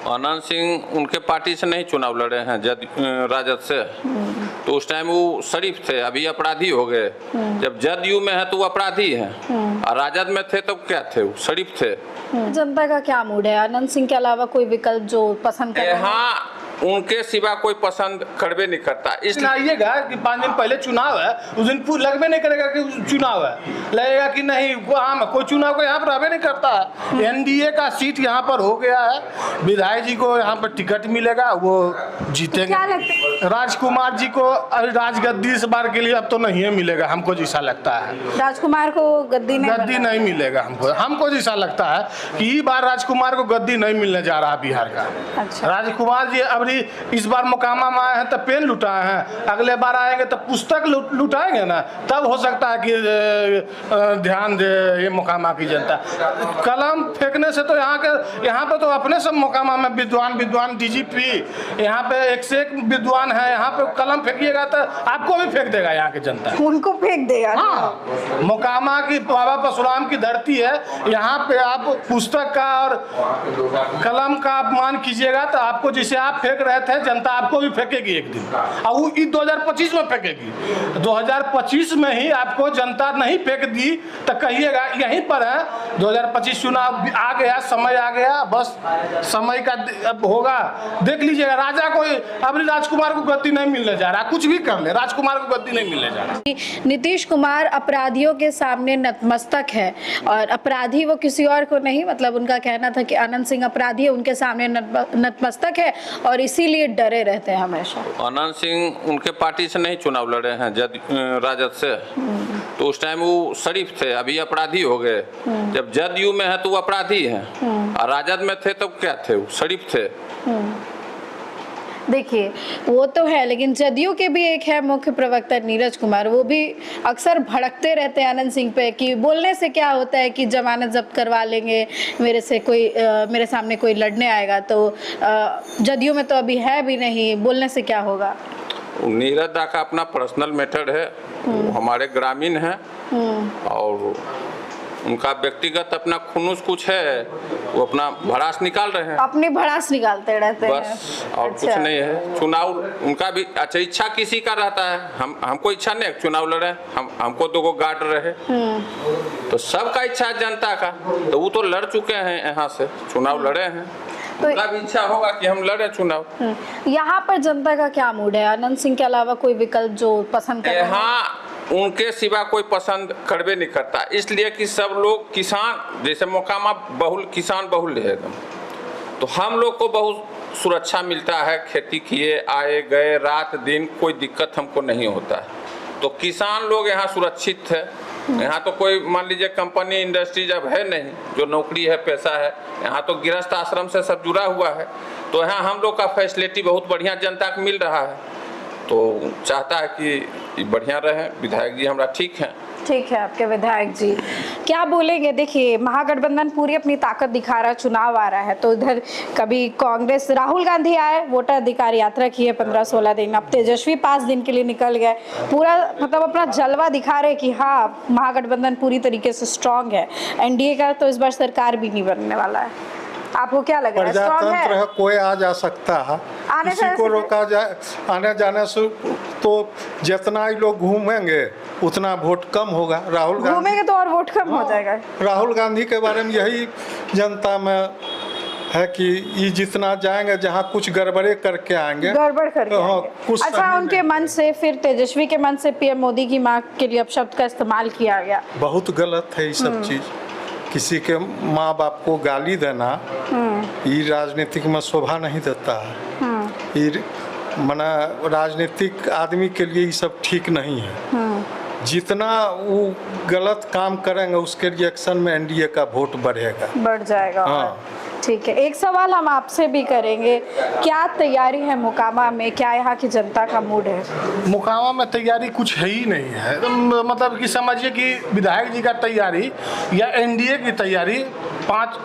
आनंद सिंह उनके पार्टी से नहीं चुनाव लड़े हैं राजद से, तो उस टाइम वो शरीफ थे, अभी अपराधी हो गए। जब जदयू में है तो वो अपराधी हैं, और राजद में थे तो क्या थे, वो शरीफ थे। जनता का क्या मूड है? आनंद सिंह के अलावा कोई विकल्प जो पसंद करे? हाँ, उनके सिवा कोई पसंद करबे नहीं करता। इसलिए आइएगा कि 5 दिन पहले चुनाव है, उस दिन लगभग नहीं करेगा कि चुनाव है, लगेगा कि नहीं हाँ कोई चुनाव को यहाँ पर रहबे नहीं करता है। एनडीए का सीट यहाँ पर हो गया है, विधायक जी को यहाँ पर टिकट मिलेगा, वो जीतेंगे। क्या लगता है? राजकुमार जी को राजगद्दी इस बार के लिए अब तो नहीं मिलेगा, हमको जैसा लगता है। राजकुमार को गद्दी नहीं मिलेगा हमको जैसा लगता है कि इस बार राजकुमार को गद्दी नहीं मिलने जा रहा बिहार का। अच्छा। राजकुमार जी अब इस बार मुकामा में आए हैं तो पेन लुटाए हैं, अगले बार आएंगे तो पुस्तक लुटाएंगे ना, तब हो सकता है कि ध्यान दे ये मुकामा की जनता। कलम फेंकने से तो यहाँ पे तो अपने सब मुकामा में विद्वान डीजीपी यहाँ पे एक से एक विद्वान है, यहाँ पे कलम फेंकिएगा तो आपको भी फेंक देगा यहाँ की जनता, उनको फेंक देगा। हाँ, मोकामा की बाबा परशुराम की धरती है, यहाँ पे आप पुस्तक का और कलम का अपमान कीजिएगा तो आपको जैसे आप फेंक रहे थे, जनता आपको भी फेंकेगी एक दिन, और वो 2025 में फेंकेगी। 2025 में ही आपको जनता नहीं फेंक दी तो कहिएगा यहीं पर है। 2025 चुनाव आ गया, समय आ गया, बस समय का अब होगा, देख लीजिएगा। राजा को अब राजकुमार को गद्दी नहीं मिलने जा रहा, कुछ भी कर ले, राजकुमार को गद्दी नहीं मिलने जा रहा। नीतीश कुमार अपराधियों के सामने नतमस्तक है, और अपराधी वो किसी और को नहीं, मतलब उनका कहना था कि आनंद सिंह अपराधी है, उनके सामने नतमस्तक है और इसीलिए डरे रहते हैं हमेशा। आनंद सिंह उनके पार्टी से नहीं चुनाव लड़े हैं राजद से, तो उस टाइम वो शरीफ थे, अभी अपराधी हो गए। जब जदयू में है तो वो अपराधी हैं, और राजद में थे तो क्या थे, वो शरीफ थे। देखिए वो तो है, लेकिन जदयू के भी एक है मुख्य प्रवक्ता नीरज कुमार, वो भी अक्सर भड़कते रहते हैं आनंद सिंह पे कि बोलने से क्या होता है कि जमानत जब्त करवा लेंगे, मेरे सामने कोई लड़ने आएगा तो जदयू में तो अभी है भी नहीं, बोलने से क्या होगा। नीरज दा का अपना पर्सनल मैटर है, वो हमारे ग्रामीण है, और उनका व्यक्तिगत अपना खुनुस कुछ है, वो अपना भड़ास निकाल रहे हैं, अपनी भड़ास निकालते रहते हैं बस, और अच्छा। कुछ नहीं है। चुनाव उनका भी अच्छा, इच्छा किसी का रहता है, हमको इच्छा नहीं चुनाव लड़े, हमको तो गार्ड रहे, तो सबका इच्छा है जनता का, तो वो तो लड़ चुके हैं, यहाँ से चुनाव लड़े हैं, तो उनका भी इच्छा होगा कि हम लड़े चुनाव। यहाँ पर जनता का क्या मूड है? आनंद सिंह के अलावा कोई विकल्प जो पसंद करे? हाँ, उनके सिवा कोई पसंद करबे नहीं करता, इसलिए कि सब लोग किसान, जैसे मोकामा किसान बहुल है एकदम, तो हम लोग को बहुत सुरक्षा मिलता है, खेती किए आए गए, रात दिन कोई दिक्कत हमको नहीं होता है, तो किसान लोग यहाँ सुरक्षित है। यहाँ तो कोई मान लीजिए कंपनी इंडस्ट्री जब है नहीं, जो नौकरी है पैसा है, यहाँ तो गृहस्थ आश्रम से सब जुड़ा हुआ है, तो यहाँ हम लोग का फैसिलिटी बहुत बढ़िया जनता को मिल रहा है, तो चाहता है कि बढ़िया रहे। विधायक जी हमारा ठीक है। ठीक है, आपके विधायक जी क्या बोलेंगे? देखिए महागठबंधन पूरी अपनी ताकत दिखा रहा है, चुनाव आ रहा है, तो इधर कभी कांग्रेस, राहुल गांधी आए, वोटर अधिकार यात्रा की है 15-16 दिन, अब तेजस्वी 5 दिन के लिए निकल गए, पूरा मतलब अपना जलवा दिखा रहे कि हाँ महागठबंधन पूरी तरीके से स्ट्रांग है। एनडीए का तो इस बार सरकार भी नहीं बनने वाला है, आपको क्या लग रहा है? प्रजातंत्र है, कोई आ जा सकता है, किसी को रोका जाए आने जाने से, तो जितना ही लोग घूमेंगे उतना वोट कम होगा। राहुल गांधी घूमेंगे तो और वोट कम हो जाएगा। राहुल गांधी के बारे में यही जनता में है कि ये जितना जाएंगे, जहाँ कुछ गड़बड़े करके आएंगे, गड़बड़ करके हाँ, कुछ अच्छा, उनके मन से फिर तेजस्वी के मन से पीएम मोदी की मांग के लिए अपशब्द का इस्तेमाल किया गया, बहुत गलत है ये सब चीज। किसी के माँ बाप को गाली देना ये राजनीतिक में शोभा नहीं देता है, ये मना राजनीतिक आदमी के लिए ये सब ठीक नहीं है। जितना वो गलत काम करेंगे उसके रिएक्शन में एनडीए का वोट बढ़ जाएगा। हाँ। ठीक है, एक सवाल हम आपसे भी करेंगे, क्या तैयारी है मोकामा में, क्या यहाँ की जनता का मूड है? मोकामा में तैयारी कुछ है ही नहीं है, मतलब कि समझिए कि विधायक जी का तैयारी या एनडीए की तैयारी, 5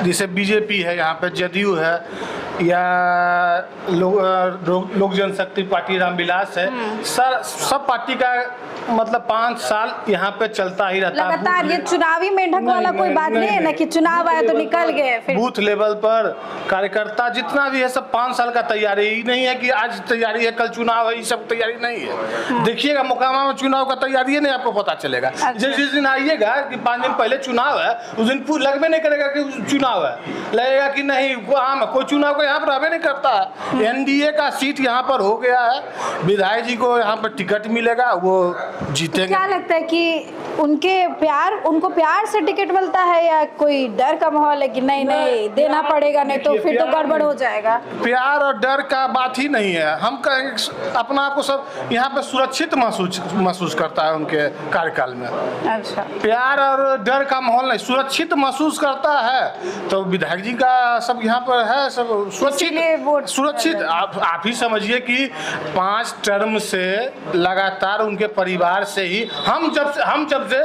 जैसे बीजेपी है, यहाँ पे जदयू है, या लोक जनशक्ति पार्टी रामविलास है, सब पार्टी का मतलब 5 साल यहाँ पे चलता ही रहता है। लगातार ये चुनावी मेंढक वाला कोई बात नहीं है ना कि चुनाव आए तो निकल गए फिर। बूथ लेवल पर कार्यकर्ता जितना भी है सब 5 साल का तैयारी, ही नहीं है कि आज तैयारी है कल चुनाव है, ये सब तैयारी नहीं है। देखिएगा मोकामा में चुनाव का तैयारी है नहीं, आपको पता चलेगा। जिस दिन आइएगा कि 5 दिन पहले चुनाव है, उस दिन लगभग नहीं करेगा कि चुनाव है, लगेगा कि नहीं कोई चुनाव का यहाँ पर रहबे नहीं करता है। एनडीए का सीट यहाँ पर हो गया है, विधायक जी को यहाँ पर टिकट मिलेगा, वो जीतेंगे। क्या लगता है कि उनको प्यार से टिकट मिलता है या कोई डर का माहौल है कि नहीं देना पड़ेगा, नहीं तो फिर तो गड़बड़ हो जाएगा? प्यार और डर का बात ही नहीं है। हम कहेंगे अपना आपको सब यहाँ पे सुरक्षित महसूस करता है उनके कार्यकाल में। अच्छा, प्यार और डर का माहौल नहीं, सुरक्षित महसूस करता है। तो विधायक जी का सब यहाँ पर है, सब सुरक्षित। आप ही समझिए कि 5 टर्म से लगातार उनके परिवार से ही हम जब से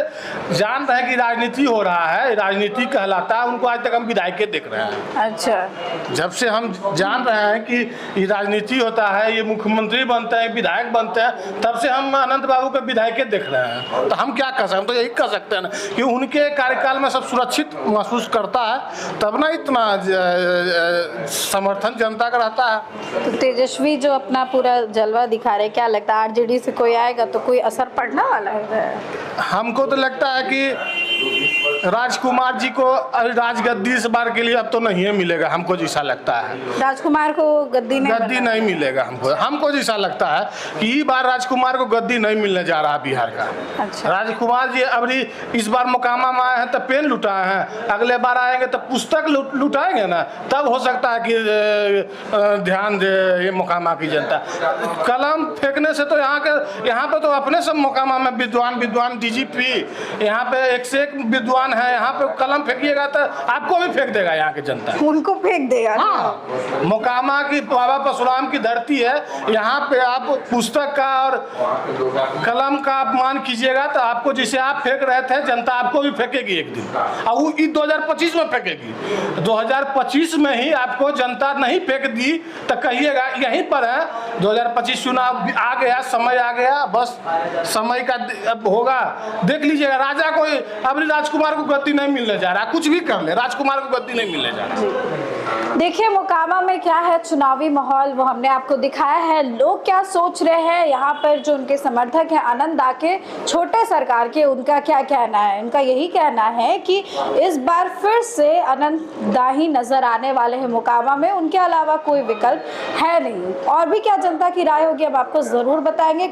जान रहे हैं कि राजनीति हो रहा है, राजनीति कहलाता है, उनको आज तक हम विधायक देख रहे हैं। अच्छा, जब से हम जान रहे हैं कि ये राजनीति होता है, ये मुख्यमंत्री बनते हैं, विधायक बनते हैं, तब से हम अनंत बाबू के विधायक देख रहे हैं। तो हम क्या कर सकते हैं? हम तो यही कर सकते हैं ना कि उनके कार्यकाल में सब सुरक्षित महसूस करता है, तब ना इतना समर्थन जनता का रहता है। तो तेजस्वी जो अपना पूरा जलवा दिखा रहे, क्या लगता है आरजेडी से कोई आएगा तो कोई असर पड़ने वाला है? हमको तो लगता है कि राजकुमार जी को राजगद्दी इस बार के लिए अब तो नहीं मिलेगा, हमको जैसा लगता है। राजकुमार को गद्दी नहीं मिलेगा हमको जैसा लगता है कि इस बार राजकुमार को गद्दी नहीं मिलने जा रहा बिहार का। अच्छा। राजकुमार जी अभी इस बार मोकामा में आए हैं तो पेन लुटाए हैं, अगले बार आएंगे तो पुस्तक लुटाएंगे ना, तब हो सकता है कि ध्यान दे ये मोकामा की जनता। कलम फेंकने से तो यहाँ पे तो अपने सब मोकामा में विद्वान डीजीपी यहाँ पे एक से एक विद्वान है, यहाँ पे कलम फेंकिएगा तो आपको भी फेंक देगा यहाँ की जनता, उनको फेंक देगा। हाँ, मोकामा की बाबा परशुराम की धरती है, यहाँ पे आप पुस्तक का और कलम का अपमान कीजिएगा तो आपको जैसे आप फेंक रहे थे, जनता आपको भी फेंकेगी एक दिन, और वो 2025 में फेंकेगी। 2025 में ही आपको जनता नहीं फेंक दी तो कहिएगा यहीं पर है। 2025 चुनाव आ गया, समय आ गया, बस समय का अब होगा, देख लीजिएगा। राजा को अब राजकुमार को गद्दी नहीं मिलने जा रहा, कुछ भी कर ले, राजकुमार को गद्दी नहीं मिलने जा रहा। देखिए मोकामा में क्या है चुनावी माहौल, वो हमने आपको दिखाया है। लोग क्या सोच रहे हैं यहाँ पर, जो उनके समर्थक हैं आनंद दा के, छोटे सरकार के, उनका क्या कहना है? उनका यही कहना है कि इस बार फिर से आनंद दा ही नजर आने वाले हैं मोकामा में, उनके अलावा कोई विकल्प है नहीं। और भी क्या जनता की राय होगी हम आपको जरूर बताएंगे।